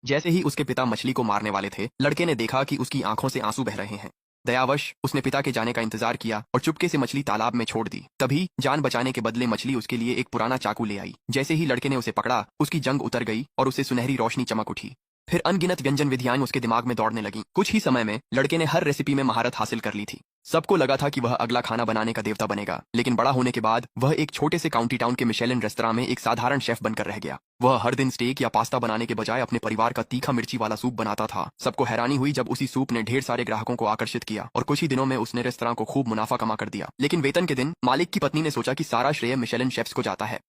जैसे ही उसके पिता मछली को मारने वाले थे, लड़के ने देखा कि उसकी आंखों से आंसू बह रहे हैं। दयावश उसने पिता के जाने का इंतजार किया और चुपके से मछली तालाब में छोड़ दी। तभी जान बचाने के बदले मछली उसके लिए एक पुराना चाकू ले आई। जैसे ही लड़के ने उसे पकड़ा, उसकी जंग उतर गई और उसे सुनहरी रोशनी चमक उठी। फिर अनगिनत व्यंजन विधियां उसके दिमाग में दौड़ने लगी। कुछ ही समय में लड़के ने हर रेसिपी में महारत हासिल कर ली थी। सबको लगा था कि वह अगला खाना बनाने का देवता बनेगा, लेकिन बड़ा होने के बाद वह एक छोटे से काउंटी टाउन के मिशेलिन रेस्तरां में एक साधारण शेफ बनकर रह गया। वह हर दिन स्टेक या पास्ता बनाने के बजाय अपने परिवार का तीखा मिर्ची वाला सूप बनाता था। सबको हैरानी हुई जब उसी सूप ने ढेर सारे ग्राहकों को आकर्षित किया और कुछ ही दिनों में उसने रेस्तरां को खूब मुनाफा कमा कर दिया। लेकिन वेतन के दिन मालिक की पत्नी ने सोचा कि सारा श्रेय मिशेलिन शेफ्स को जाता है।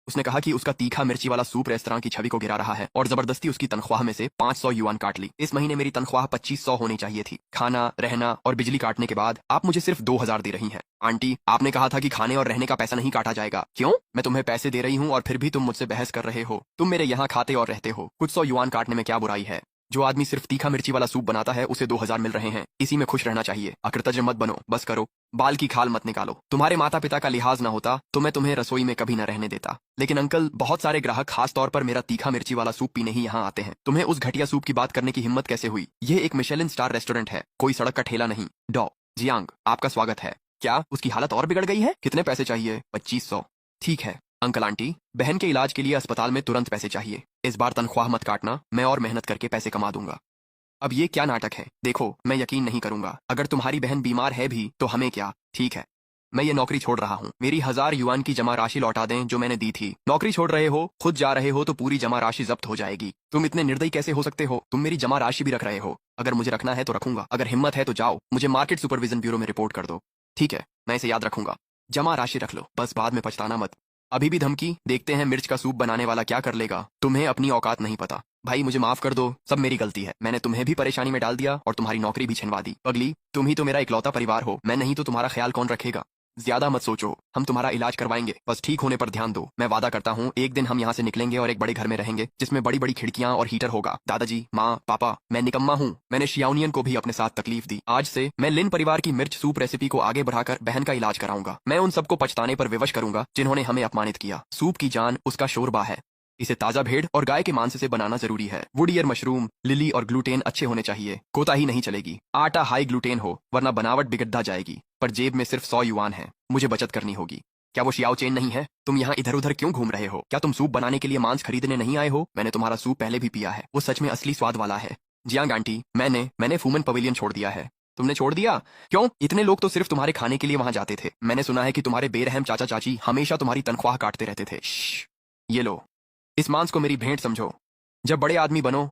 उसने कहा कि उसका तीखा मिर्ची वाला सूप रेस्तरां की छवि को गिरा रहा है और जबरदस्ती उसकी तनख्वाह में से 500 युआन काट ली। इस महीने मेरी तनख्वाह 2500 होनी चाहिए थी। खाना, रहना और बिजली काटने के बाद आप मुझे सिर्फ 2000 दे रही हैं। आंटी, आपने कहा था कि खाने और रहने का पैसा नहीं काटा जाएगा। क्यों? मैं तुम्हें पैसे दे रही हूँ और फिर भी तुम मुझसे बहस कर रहे हो। तुम मेरे यहाँ खाते और रहते हो, कुछ 100 युआन काटने में क्या बुराई है? जो आदमी सिर्फ तीखा मिर्ची वाला सूप बनाता है उसे 2000 मिल रहे हैं। इसी में खुश रहना चाहिए। अकृतज्ञ मत बनो, बस करो। बाल की खाल मत निकालो। तुम्हारे माता पिता का लिहाज ना होता तो मैं तुम्हें रसोई में कभी न रहने देता। लेकिन अंकल, बहुत सारे ग्राहक खास तौर पर मेरा तीखा मिर्ची वाला सूप पीने ही यहाँ आते हैं। तुम्हें उस घटिया सूप की बात करने की हिम्मत कैसे हुई? यह एक मिशेलिन स्टार रेस्टोरेंट है, कोई सड़क का ठेला नहीं। डॉ जियांग, आपका स्वागत है। क्या उसकी हालत और बिगड़ गई है? कितने पैसे चाहिए? 2500। ठीक है अंकल आंटी, बहन के इलाज के लिए अस्पताल में तुरंत पैसे चाहिए। इस बार तनख्वाह मत काटना, मैं और मेहनत करके पैसे कमा दूंगा। अब ये क्या नाटक है? देखो, मैं यकीन नहीं करूंगा। अगर तुम्हारी बहन बीमार है भी तो हमें क्या? ठीक है, मैं ये नौकरी छोड़ रहा हूँ। मेरी 1000 युआन की जमा राशि लौटा दें जो मैंने दी थी। नौकरी छोड़ रहे हो, खुद जा रहे हो तो पूरी जमा राशि जब्त हो जाएगी। तुम इतने निर्दयी कैसे हो सकते हो? तुम मेरी जमा राशि भी रख रहे हो। अगर मुझे रखना है तो रखूंगा, अगर हिम्मत है तो जाओ मुझे मार्केट सुपरविजन ब्यूरो में रिपोर्ट कर दो। ठीक है, मैं इसे याद रखूंगा। जमा राशि रख लो, बस बाद में पछताना मत। अभी भी धमकी? देखते हैं मिर्च का सूप बनाने वाला क्या कर लेगा। तुम्हें अपनी औकात नहीं पता। भाई मुझे माफ कर दो, सब मेरी गलती है। मैंने तुम्हें भी परेशानी में डाल दिया और तुम्हारी नौकरी भी छिनवा दी। पगली, तुम ही तो मेरा इकलौता परिवार हो। मैं नहीं तो तुम्हारा ख्याल कौन रखेगा? ज्यादा मत सोचो, हम तुम्हारा इलाज करवाएंगे, बस ठीक होने पर ध्यान दो। मैं वादा करता हूँ एक दिन हम यहाँ से निकलेंगे और एक बड़े घर में रहेंगे जिसमें बड़ी बड़ी खिड़कियां और हीटर होगा। दादाजी, माँ, पापा, मैं निकम्मा हूँ। मैंने शियाओनियन को भी अपने साथ तकलीफ दी। आज से मैं लिन परिवार की मिर्च सूप रेसिपी को आगे बढ़ाकर बहन का इलाज कराऊंगा। मैं उन सबको पछताने पर विवश करूंगा जिन्होंने हमें अपमानित किया। सूप की जान उसका शोरबा है। इसे ताजा भेड़ और गाय के मांस से बनाना जरूरी है। वुडियर मशरूम, लिली और ग्लूटेन अच्छे होने चाहिए। कोताही नहीं चलेगी। आटा हाई ग्लूटेन हो वरना बनावट बिगड़ जाएगी। पर जेब में सिर्फ 100 युआन है, मुझे बचत करनी होगी। क्या वो शियाओ चेन नहीं है? तुम यहाँ इधर उधर क्यों घूम रहे हो? क्या तुम सूप बनाने के लिए मांस खरीदने नहीं आए हो? मैंने तुम्हारा सूप पहले भी पिया है, वो सच में असली स्वाद वाला है। जियांग आंटी, मैंने फूमन पवेलियन छोड़ दिया है। तुमने छोड़ दिया? क्यों? इतने लोग तो सिर्फ तुम्हारे खाने के लिए वहां जाते थे। मैंने सुना है कि तुम्हारे बेरहम चाचा चाची हमेशा तुम्हारी तनख्वाह काटते रहते थे। ये लो, इस मांस को मेरी भेंट समझो। जब बड़े आदमी बनो